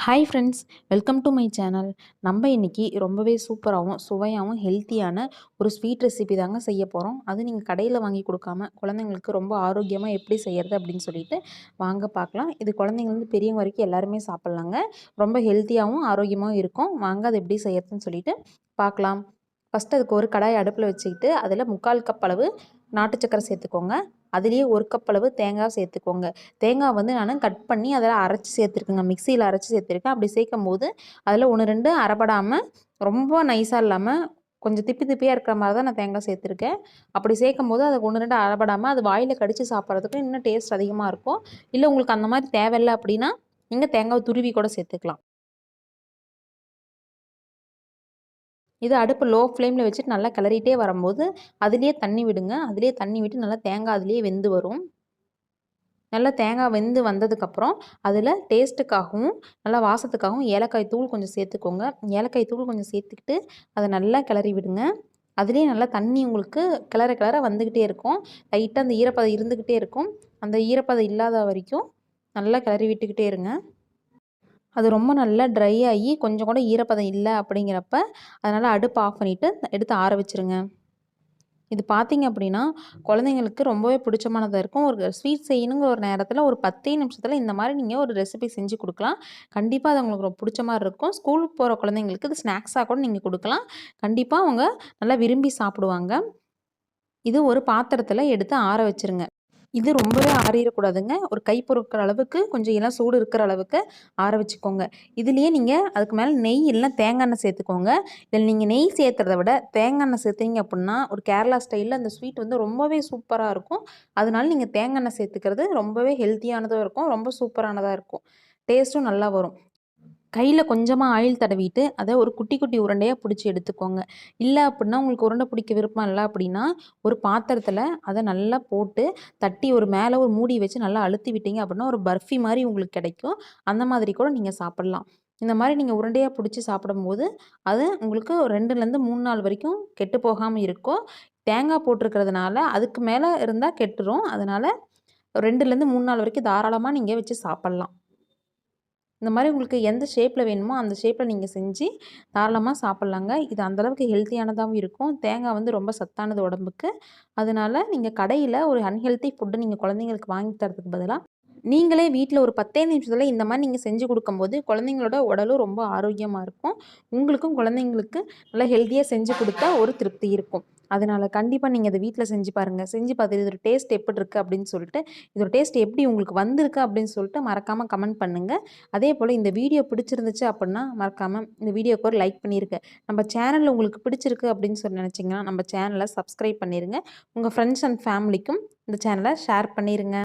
Hi friends, welcome to my channel. நம்ம இன்னைக்கு ரொம்பவே சூப்பராகவும் சுவையாகவும் ஹெல்த்தியான ஒரு ஸ்வீட் ரெசிபி தாங்க செய்ய போகிறோம். அது நீங்கள் கடையில் வாங்கி கொடுக்காம குழந்தைங்களுக்கு ரொம்ப ஆரோக்கியமாக எப்படி செய்கிறது அப்படின்னு சொல்லிட்டு வாங்க பார்க்கலாம். இது குழந்தைங்கலேருந்து பெரியவங்க வரைக்கும் எல்லாருமே சாப்பிட்லாங்க. ரொம்ப ஹெல்த்தியாகவும் ஆரோக்கியமாகவும் இருக்கும். வாங்க அது எப்படி செய்யறதுன்னு சொல்லிட்டு பார்க்கலாம். ஃபஸ்ட்டு அதுக்கு ஒரு கடாய் அடுப்பில் வச்சுக்கிட்டு அதில் 3/4 கப் அளவு நாட்டு சக்கரை சேர்த்துக்கோங்க. அதுலேயே 1 கப் அளவு தேங்காய் சேர்த்துக்கோங்க. தேங்காய் வந்து நான் கட் பண்ணி அதில் அரைச்சி சேர்த்துருக்கேங்க. மிக்சியில் அரைச்சி சேர்த்துருக்கேன். அப்படி சேர்க்கும் போது அதில் 1, 2 அரைப்படாமல் ரொம்ப நைஸாக இல்லாமல் கொஞ்சம் திப்பி திப்பியாக இருக்கிற மாதிரி தான் நான் தேங்காய் சேர்த்துருக்கேன். அப்படி சேர்க்கும் போது அது 1, 2 அரைப்படாமல் அது வாயில் கடித்து சாப்பிட்றதுக்கு இன்னும் டேஸ்ட் அதிகமாக இருக்கும். இல்லை உங்களுக்கு அந்த மாதிரி தேவையில்லை அப்படின்னா நீங்கள் தேங்காய் துருவி கூட சேர்த்துக்கலாம். இது அடுப்பு லோ ஃப்ளேமில் வச்சுட்டு நல்லா கிளறிட்டே வரும்போது அதிலேயே தண்ணி விடுங்க. அதிலேயே தண்ணி விட்டு நல்லா தேங்காய் அதிலேயே வெந்து வரும். நல்லா தேங்காய் வெந்து வந்ததுக்கப்புறம் அதில் டேஸ்ட்டுக்காகவும் நல்லா வாசத்துக்காகவும் ஏலக்காய் தூள் கொஞ்சம் சேர்த்துக்கோங்க. ஏலக்காய் தூள் கொஞ்சம் சேர்த்துக்கிட்டு அதை நல்லா கிளறி விடுங்க. அதுலேயே நல்லா தண்ணி உங்களுக்கு கிளற கிளற வந்துக்கிட்டே இருக்கும். லைட்டாக அந்த ஈரப்பதம் இருந்துக்கிட்டே இருக்கும். அந்த ஈரப்பதம் இல்லாத வரைக்கும் நல்லா கிளறி விட்டுக்கிட்டே இருங்க. அது ரொம்ப நல்லா ட்ரை ஆகி கொஞ்சம் கூட ஈரப்பதம் இல்லை அப்படிங்கிறப்ப அதனால் அடுப்பு ஆஃப் பண்ணிவிட்டு எடுத்து ஆற வச்சுருங்க. இது பார்த்தீங்க அப்படின்னா குழந்தைங்களுக்கு ரொம்பவே பிடிச்சமானதாக இருக்கும். ஒரு ஸ்வீட் செய்யணுங்கிற ஒரு நேரத்தில் ஒரு 10 நிமிஷத்தில் இந்த மாதிரி நீங்கள் ஒரு ரெசிபி செஞ்சு கொடுக்கலாம். கண்டிப்பாக அது உங்களுக்கு ரொம்ப பிடிச்ச மாதிரி இருக்கும். ஸ்கூலுக்கு போகிற குழந்தைங்களுக்கு இது ஸ்நாக்ஸாக கூட நீங்கள் கொடுக்கலாம். கண்டிப்பாக அவங்க நல்லா விரும்பி சாப்பிடுவாங்க. இது ஒரு பாத்திரத்தில் எடுத்து ஆற வச்சுருங்க. இது ரொம்பவே ஆறிடக்கூடாதுங்க. ஒரு கை பொறுக்கிற அளவுக்கு கொஞ்சம் இளம் சூடு இருக்கிற அளவுக்கு ஆற வச்சுக்கோங்க. இதுலேயே நீங்கள் அதுக்கு மேலே நெய் இல்லைனா தேங்காய் எண்ணெய் சேர்த்துக்கோங்க. இதில் நீங்கள் நெய் சேர்த்துறத விட தேங்காய் எண்ணெய் சேர்த்தீங்க அப்படின்னா ஒரு கேரளா ஸ்டைலில் அந்த ஸ்வீட் வந்து ரொம்பவே சூப்பராக இருக்கும். அதனால நீங்கள் தேங்காய் எண்ணெய் சேர்த்துக்கிறது ரொம்பவே ஹெல்த்தியானதாக இருக்கும். ரொம்ப சூப்பரானதாக இருக்கும். டேஸ்ட்டும் நல்லா வரும். கையில் கொஞ்சமாக ஆயில் தடவிட்டு அதை ஒரு குட்டி குட்டி உருண்டையாக பிடிச்சி எடுத்துக்கோங்க. இல்லை அப்படின்னா உங்களுக்கு உருண்டை பிடிக்க விருப்பம் இல்லை அப்படின்னா ஒரு பாத்திரத்தில் அதை நல்லா போட்டு தட்டி ஒரு மேலே ஒரு மூடி வச்சு நல்லா அழுத்தி விட்டீங்க அப்படின்னா ஒரு பர்ஃபி மாதிரி உங்களுக்கு கிடைக்கும். அந்த மாதிரி கூட நீங்கள் சாப்பிட்லாம். இந்த மாதிரி நீங்கள் உருண்டையாக பிடிச்சி சாப்பிடும்போது அது உங்களுக்கு 2லேருந்து 3 நாள் வரைக்கும் கெட்டு போகாமல் இருக்கும். தேங்காய் போட்டிருக்கிறதுனால அதுக்கு மேலே இருந்தால் கெட்டுரும். அதனால் 2லேருந்து 3 நாள் வரைக்கும் தாராளமாக நீங்கள் வச்சு சாப்பிட்லாம். இந்த மாதிரி உங்களுக்கு எந்த ஷேப்பில் வேணுமோ அந்த ஷேப்பில் நீங்கள் செஞ்சு தாராளமாக சாப்பிட்லாங்க. இது அந்தளவுக்கு ஹெல்த்தியானதாகவும் இருக்கும். தேங்காய் வந்து ரொம்ப சத்தானது உடம்புக்கு. அதனால நீங்கள் கடையில் ஒரு அன்ஹெல்த்தி ஃபுட்டு நீங்கள் குழந்தைங்களுக்கு வாங்கி தரதுக்கு பதிலாக நீங்களே வீட்டில் ஒரு 10 நிமிஷத்தில் இந்த மாதிரி நீங்கள் செஞ்சு கொடுக்கும்போது குழந்தைங்களோட உடலும் ரொம்ப ஆரோக்கியமாக இருக்கும். உங்களுக்கும் குழந்தைங்களுக்கு நல்லா ஹெல்த்தியாக செஞ்சு கொடுத்தா ஒரு திருப்தி இருக்கும். அதனால் கண்டிப்பாக நீங்கள் அதை வீட்டில் செஞ்சு பாருங்கள். செஞ்சு பார்த்துட்டு இதோட டேஸ்ட் எப்படி இருக்குது அப்படின்னு சொல்லிட்டு இதோட டேஸ்ட் எப்படி உங்களுக்கு வந்திருக்கு அப்படின்னு சொல்லிட்டு மறக்காமல் கமெண்ட் பண்ணுங்கள். அதே போல் இந்த வீடியோ பிடிச்சிருந்துச்சு அப்படின்னா மறக்காமல் இந்த வீடியோக்கு ஒரு லைக் பண்ணியிருங்க. நம்ம சேனலில் உங்களுக்கு பிடிச்சிருக்கு அப்படின்னு சொல்லி நினச்சிங்கன்னா நம்ம சேனலை சப்ஸ்கிரைப் பண்ணிடுங்க. உங்கள் ஃப்ரெண்ட்ஸ் அண்ட் ஃபேமிலிக்கும் இந்த சேனலை ஷேர் பண்ணிடுங்க.